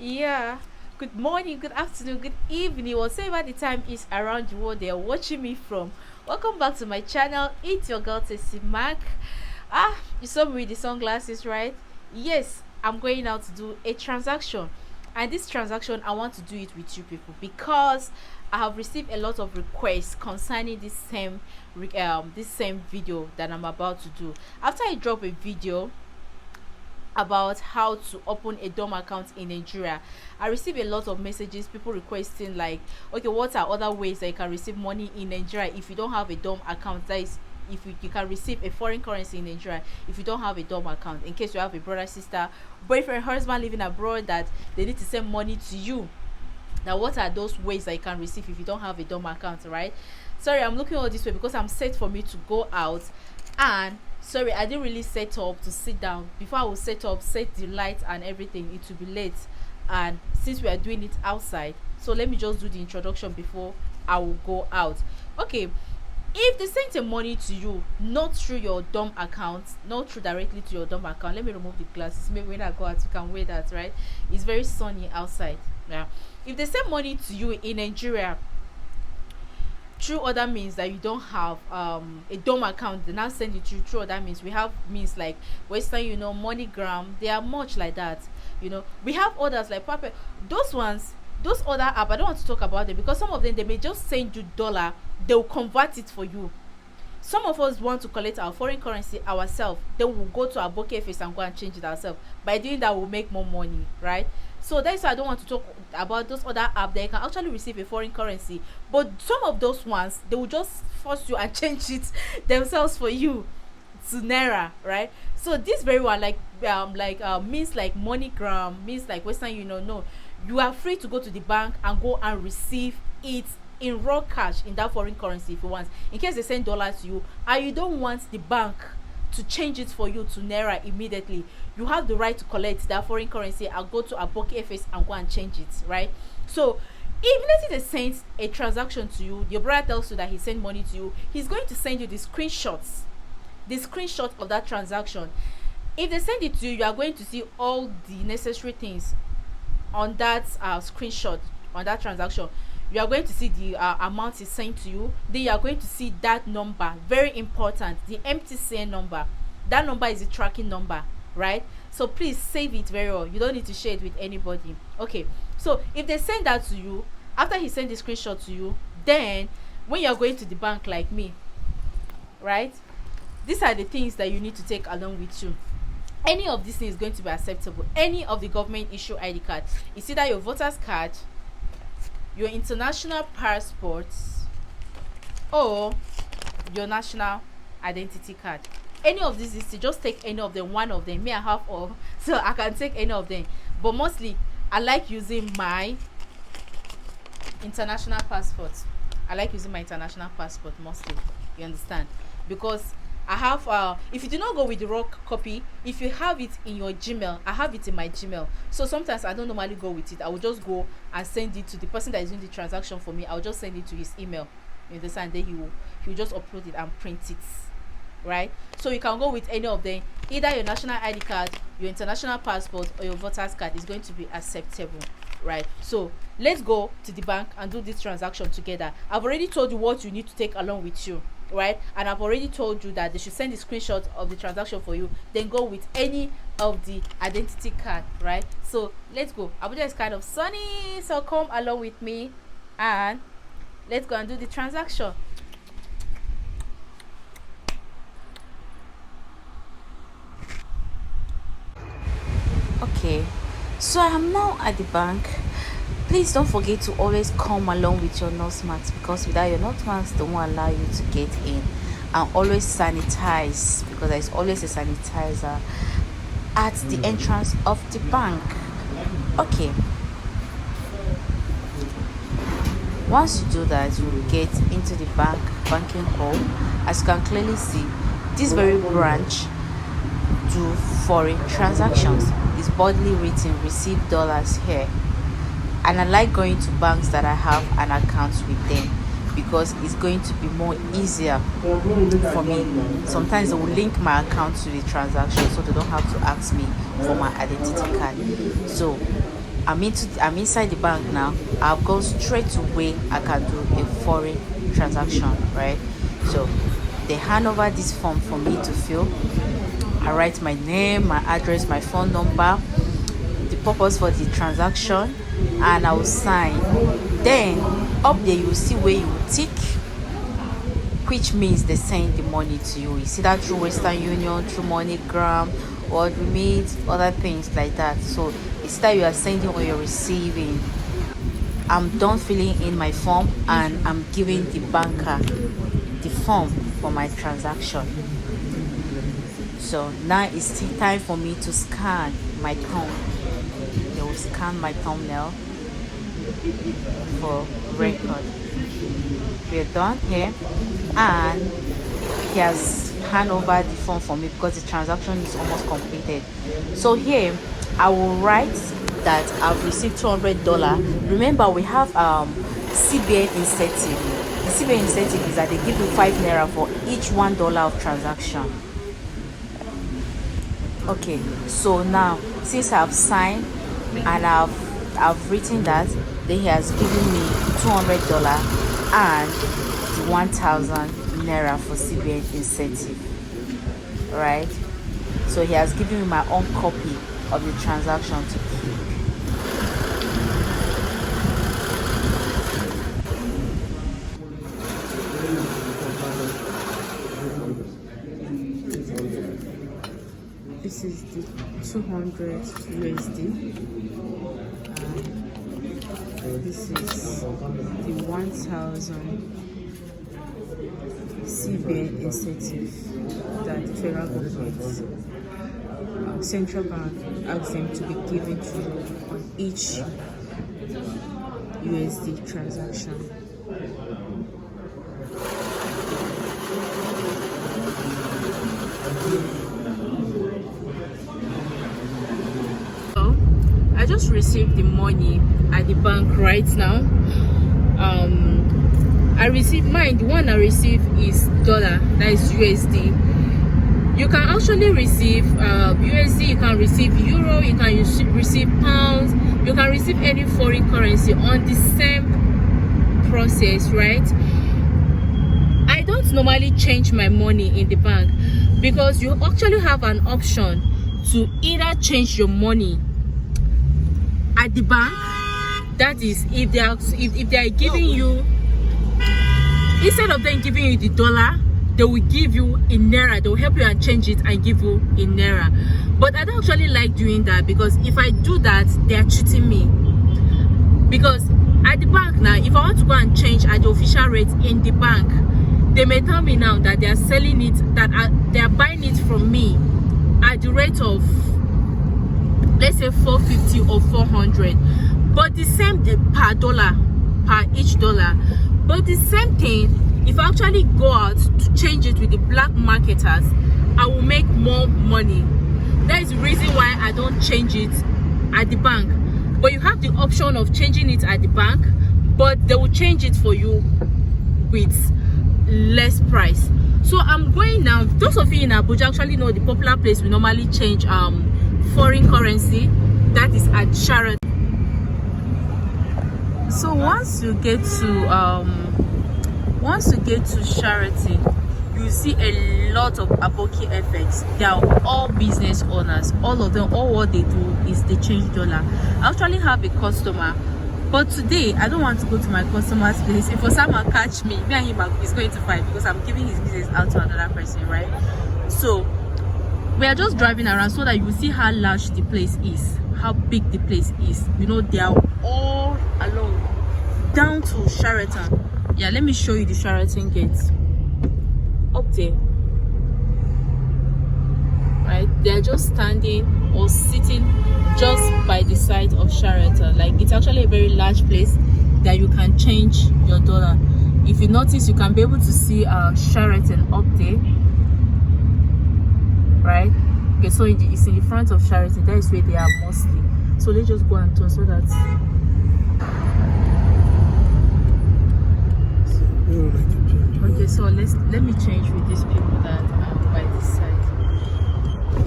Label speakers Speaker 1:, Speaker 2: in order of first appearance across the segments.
Speaker 1: Yeah. Good morning, good afternoon, good evening, whatever the time is around the world they are watching me from. Welcome back to my channel. It's your girl Tessie Mac. You saw me with the sunglasses, right? Yes, I'm going out to do a transaction. And this transaction, I want to do it with you people because I have received a lot of requests concerning this same video that I'm about to do. After I drop a video about how to open a dom account in Nigeria, I receive a lot of messages, people requesting like, okay, what are other ways that you can receive money in Nigeria if you don't have a dom account? That is, if you can receive a foreign currency in Nigeria if you don't have a dom account, in case you have a brother, sister, boyfriend, husband living abroad that they need to send money to you. Now what are those ways that you can receive if you don't have a dom account, right? Sorry, I'm looking all this way because I'm set for me to go out. And sorry, I didn't really set up to sit down. Before I will set the light and everything, it will be late. And since we are doing it outside, so let me just do the introduction before I will go out. Okay, if they sent the money to you not through your dom account, not through directly to your dom account, let me remove the glasses, maybe when I go out you can wear that, right? It's very sunny outside. Yeah, if they send money to you in Nigeria through other means that you don't have a dom account, they now send it to you through other means. We have means like Western Union, MoneyGram, they are much like that. We have others like Pape. Those ones, those other app, I don't want to talk about them because some of them they may just send you dollar, they'll convert it for you. Some of us want to collect our foreign currency ourselves, then we'll go to our bouquet face and go and change it ourselves. By doing that, we'll make more money, right? So that's why I don't want to talk about those other apps that you can actually receive a foreign currency. But some of those ones, they will just force you and change it themselves for you to naira, right? So this very one, means like MoneyGram, means like Western Union, no, you are free to go to the bank and go and receive it in raw cash in that foreign currency if you want, in case they send dollars to you and you don't want the bank to change it for you to naira immediately. You have the right to collect that foreign currency and go to a Aboki FS and go and change it, right? So immediately they send a transaction to you, your brother tells you that he sent money to you, he's going to send you the screenshot of that transaction. If they send it to you, you are going to see all the necessary things on that screenshot, on that transaction. You are going to see the amount is sent to you. Then you are going to see that number, very important, the MTCN number. That number is the tracking number, right? So please save it very well. You don't need to share it with anybody. Okay, so if they send that to you, after he sent the screenshot to you, then when you are going to the bank like me, right, these are the things that you need to take along with you. Any of these things is going to be acceptable. Any of the government issue ID card, it's either your voter's card, your international passports, or your national identity card. Any of these is to just take any of them, one of them. May I have all, so I can take any of them, but mostly I like using my international passport. I like using my international passport mostly, you understand, because I have if you do not go with the raw copy, if you have it in your Gmail, I have it in my Gmail. So sometimes I don't normally go with it. I will just go and send it to the person that is doing the transaction for me. I'll just send it to his email, you understand, then he will just upload it and print it, right? So you can go with any of them. Either your national ID card, your international passport, or your voter's card is going to be acceptable, right? So let's go to the bank and do this transaction together. I've already told you what you need to take along with you, right? And I've already told you that they should send the screenshot of the transaction for you, then go with any of the identity card, right? So let's go. Abuja is kind of sunny, so come along with me and let's go and do the transaction. Okay, so I am now at the bank. Please don't forget to always come along with your nose mask, because without your nose mask they won't allow you to get in. And always sanitize, because there is always a sanitizer at the entrance of the bank. Okay, once you do that, you will get into the banking hall. As you can clearly see, this very branch do foreign transactions. It's boldly written receive dollars here. And I like going to banks that I have an account with them, because it's going to be more easier for me. Sometimes they will link my account to the transaction, so they don't have to ask me for my identity card. So I'm inside the bank now. I'll go straight away. I can do a foreign transaction, right? So they hand over this form for me to fill. I write my name, my address, my phone number, the purpose for the transaction, and I will sign. Then up there you will see where you will tick, which means they send the money to you. You see that through Western Union, through MoneyGram, or Remit, other things like that. So it's that you are sending or you're receiving. I'm done filling in my form and I'm giving the banker the form for my transaction. So now it's still time for me to scan my thumb. They will scan my thumbnail for record. We're done here, and he has hand over the form for me because the transaction is almost completed. So here I will write that I've received $200. Remember, we have CBN incentive. The CBN incentive is that they give you 5 naira for each $1 of transaction. Okay, so now since I've signed and I've written that, then he has given me $200 and the 1,000 naira for CBN incentive. Right? So he has given me my own copy of the transaction to keep. This is the 200 USD. This is the 1,000 CBN incentive that the federal government, central bank, asks them to be given to you on each USD transaction. I just received the money at the bank right now. I received mine. The one I received is dollar, that is USD. You can actually receive USD, you can receive euro, you can receive pounds, you can receive any foreign currency on the same process, right? I don't normally change my money in the bank because you actually have an option to either change your money at the bank, that is if they are giving you, instead of them giving you the dollar, they will give you in naira. They will help you and change it and give you in naira. But I don't actually like doing that because if I do that, they are cheating me. Because at the bank now, if I want to go and change at the official rate in the bank, they may tell me now that they are selling it, that they are buying it from me at the rate of, let's say, 450 or 400, but the same per dollar, per each dollar. But the same thing, if I actually go out to change it with the black marketers, I will make more money. That is the reason why I don't change it at the bank. But you have the option of changing it at the bank, but they will change it for you with less price. So I'm going now. Those of you in Abuja actually know the popular place we normally change foreign currency, that is at Sheraton. So once you get to Sheraton, you see a lot of Aboki FX. They are all business owners. All of them, all what they do is they change dollar. I actually have a customer, but today I don't want to go to my customer's place. If Osama catch me and him is going to fight because I'm giving his business out to another person, right? So we are just driving around so that you see how large the place is, how big the place is. You know, they are all along down to Sheraton. Yeah, let me show you the Sheraton gate up there. Right, they're just standing or sitting just by the side of Sheraton. Like, it's actually a very large place that you can change your dollar. If you notice, you can be able to see Sheraton up there. Right, okay, so it's in the front of Sheraton. That is where they are mostly. So let's just go and turn so that okay, so let me change with these people that are by this side,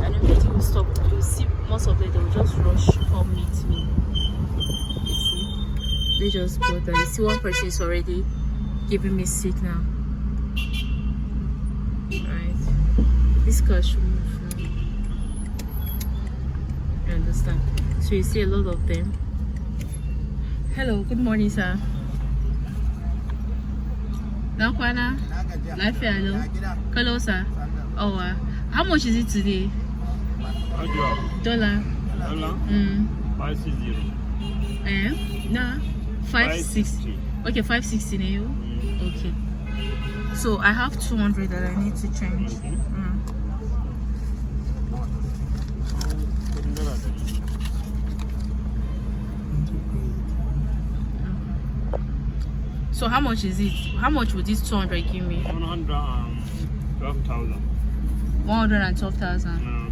Speaker 1: and immediately you stop, you see most of them, they'll just rush come meet me. You see, they just bought that. You see, one person is already giving me signal. Right, this car should move now. You understand? So you see a lot of them. Hello, good morning, sir. Nakwana? Lafiya hello. Hello, sir. Oh, how much is it today? Dollar.
Speaker 2: 560.
Speaker 1: Nah, 560. Okay, 560 now. Okay. So I have 200 that I need to change. So how much is it? How much would this 200 give me?
Speaker 2: 112,000.
Speaker 1: 112,000.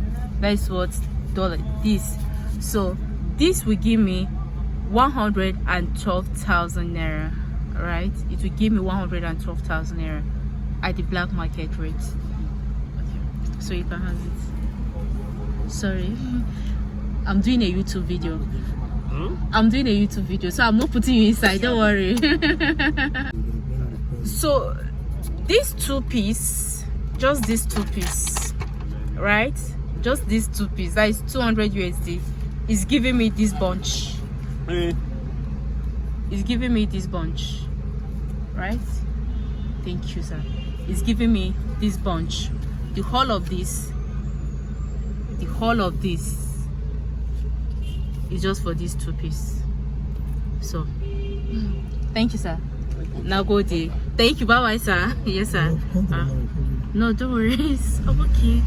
Speaker 1: That is what dollar this. So this will give me 112,000 naira. Right? It will give me 112,000 naira at the black market rate. Okay. So you can have it. Sorry, I'm doing a YouTube video. I'm doing a YouTube video, so I'm not putting you inside. Don't worry. So this two piece, just this two piece, right? Just this two piece. That is 200 USD. Is giving me this bunch. It's giving me this bunch, right? Thank you, sir. It's giving me this bunch. The whole of this is just for this two piece. So thank you, sir. Now go there. Thank you. Bye bye, sir. Yes, sir. No, don't worry. I'm okay.